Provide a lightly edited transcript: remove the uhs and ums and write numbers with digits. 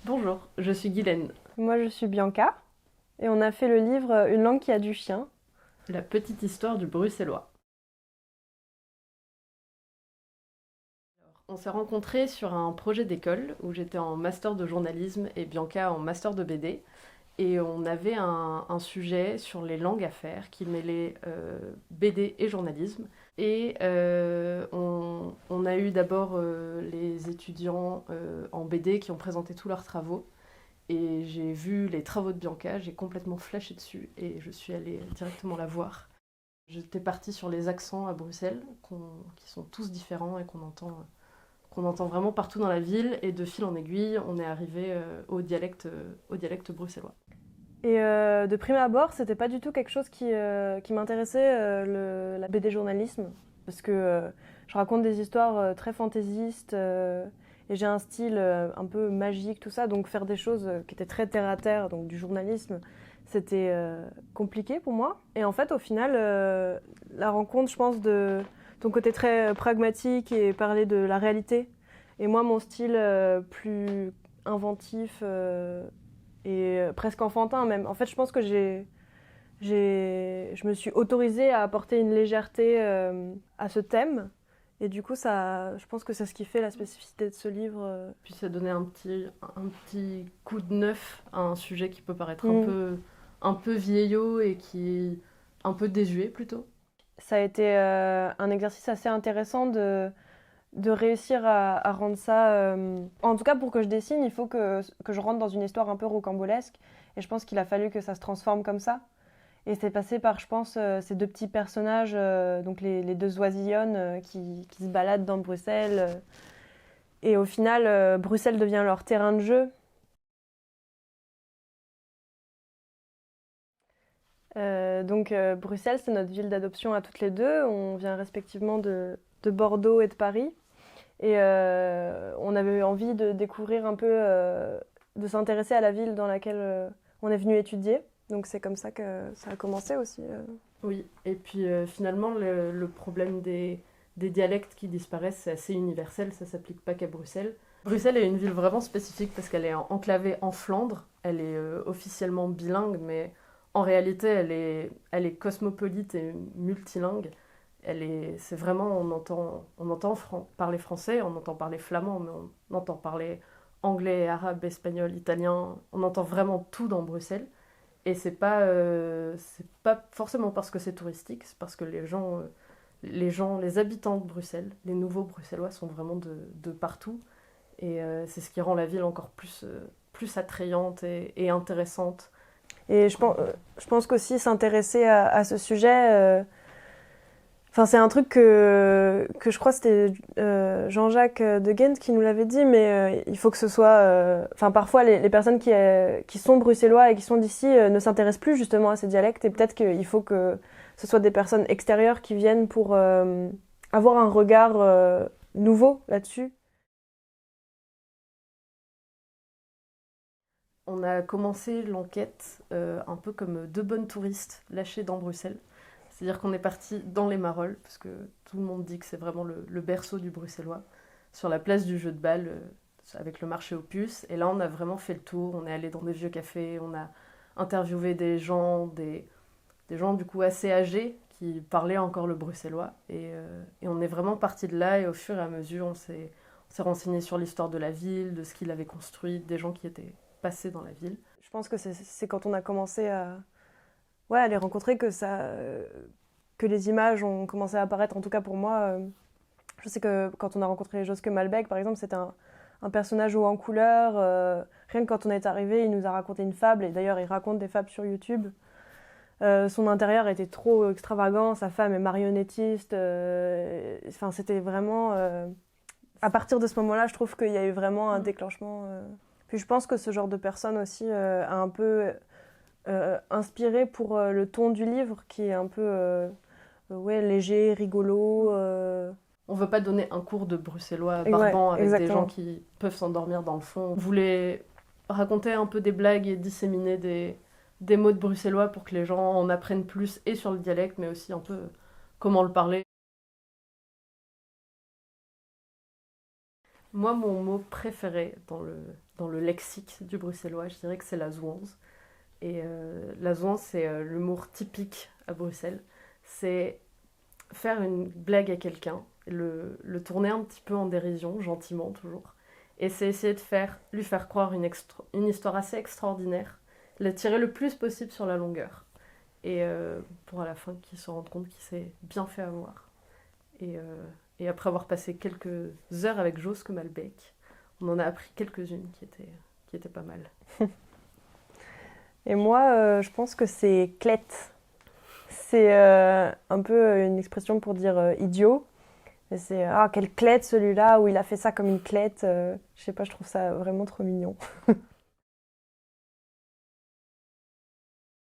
Bonjour, je suis Guylaine, Moi, je suis Bianca et on a fait le livre Une langue qui a du chien. la petite histoire du bruxellois. On s'est rencontrés sur un projet d'école où j'étais en master de journalisme et Bianca en master de BD. Et on avait un sujet sur les langues à faire qui mêlait BD et journalisme. Et on a eu d'abord les étudiants en BD qui ont présenté tous leurs travaux. Et j'ai vu les travaux de Bianca, j'ai complètement flashé dessus et je suis allée directement la voir. J'étais partie sur les accents à Bruxelles, qui sont tous différents et qu'on entend vraiment partout dans la ville. Et de fil en aiguille, on est arrivé au dialecte bruxellois. Et de prime abord, c'était pas du tout quelque chose qui m'intéressait, la BD journalisme, parce que je raconte des histoires très fantaisistes et j'ai un style un peu magique, tout ça, donc faire des choses qui étaient très terre à terre, donc du journalisme, c'était compliqué pour moi. Et en fait, au final, la rencontre, je pense, de ton côté très pragmatique et parler de la réalité, et moi, mon style plus inventif et presque enfantin même. En fait, je pense que je me suis autorisée à apporter une légèreté à ce thème. Et du coup, ça, je pense que c'est ce qui fait la spécificité de ce livre. Puis ça donnait un petit coup de neuf à un sujet qui peut paraître Mm. un peu vieillot et qui est un peu désuet plutôt. Ça a été un exercice assez intéressant de réussir à rendre ça. En tout cas, pour que je dessine, il faut que je rentre dans une histoire un peu rocambolesque. Et je pense qu'il a fallu que ça se transforme comme ça. Et c'est passé par, je pense, ces deux petits personnages, donc les deux oisillonnes qui se baladent dans Bruxelles. Et au final, Bruxelles devient leur terrain de jeu. Bruxelles, c'est notre ville d'adoption à toutes les deux. On vient respectivement de Bordeaux et de Paris. Et on avait envie de découvrir un peu, de s'intéresser à la ville dans laquelle on est venu étudier. Donc c'est comme ça que ça a commencé aussi. Oui, et puis finalement, le problème des dialectes qui disparaissent, c'est assez universel, ça s'applique pas qu'à Bruxelles. Bruxelles est une ville vraiment spécifique parce qu'elle est enclavée en Flandre, elle est officiellement bilingue, mais en réalité, elle est cosmopolite et multilingue. C'est vraiment, on entend parler français, on entend parler flamand, mais on entend parler anglais, arabe, espagnol, italien, on entend vraiment tout dans Bruxelles. Et c'est pas forcément parce que c'est touristique, c'est parce que les habitants de Bruxelles, les nouveaux Bruxellois sont vraiment de partout. Et c'est ce qui rend la ville encore plus attrayante et intéressante. Et je pense qu'aussi s'intéresser à ce sujet, enfin, c'est un truc que je crois que c'était Jean-Jacques de Ghent qui nous l'avait dit, mais il faut que ce soit. Enfin, parfois, les personnes qui sont bruxellois et qui sont d'ici ne s'intéressent plus justement à ces dialectes, et peut-être qu'il faut que ce soit des personnes extérieures qui viennent pour avoir un regard nouveau là-dessus. On a commencé l'enquête un peu comme deux bonnes touristes lâchées dans Bruxelles. C'est-à-dire qu'on est parti dans les Marolles, parce que tout le monde dit que c'est vraiment le berceau du bruxellois, sur la place du jeu de balle, avec le marché aux puces. Et là, on a vraiment fait le tour. On est allé dans des vieux cafés, on a interviewé des gens du coup assez âgés qui parlaient encore le bruxellois. Et on est vraiment parti de là, et au fur et à mesure, on s'est renseigné sur l'histoire de la ville, de ce qu'il avait construit, des gens qui étaient passés dans la ville. Je pense que c'est quand on a commencé ouais, à les rencontrer que les images ont commencé à apparaître, en tout cas pour moi. Je sais que quand on a rencontré Joske Malbec, par exemple, c'était un personnage haut en couleur. Rien que quand on est arrivé, il nous a raconté une fable, et d'ailleurs, il raconte des fables sur YouTube. Son intérieur était trop extravagant, sa femme est marionnettiste. Enfin, c'était vraiment. À partir de ce moment-là, je trouve qu'il y a eu vraiment un déclenchement. Puis je pense que ce genre de personne aussi a un peu inspiré pour le ton du livre, qui est un peu ouais, léger, rigolo. On veut pas donner un cours de bruxellois Et ouais, barbant avec des gens exactement. qui peuvent s'endormir dans le fond. On voulait raconter un peu des blagues et disséminer des mots de bruxellois pour que les gens en apprennent plus et sur le dialecte, mais aussi un peu comment le parler. Moi, mon mot préféré dans le lexique du bruxellois, je dirais que c'est la zouanze. Et la zouanze, c'est l'humour typique à Bruxelles. C'est faire une blague à quelqu'un, le tourner un petit peu en dérision, gentiment toujours. Et c'est essayer lui faire croire une histoire assez extraordinaire, la tirer le plus possible sur la longueur. Et pour à la fin qu'il se rende compte qu'il s'est bien fait avoir. Et, euh, et après avoir passé quelques heures avec Joske Malbec, on en a appris quelques-unes qui étaient pas mal. Et moi, je pense que c'est clette. C'est un peu une expression pour dire idiot. Et c'est ah, quelle clette celui-là, où il a fait ça comme une clette. Je sais pas, je trouve ça vraiment trop mignon.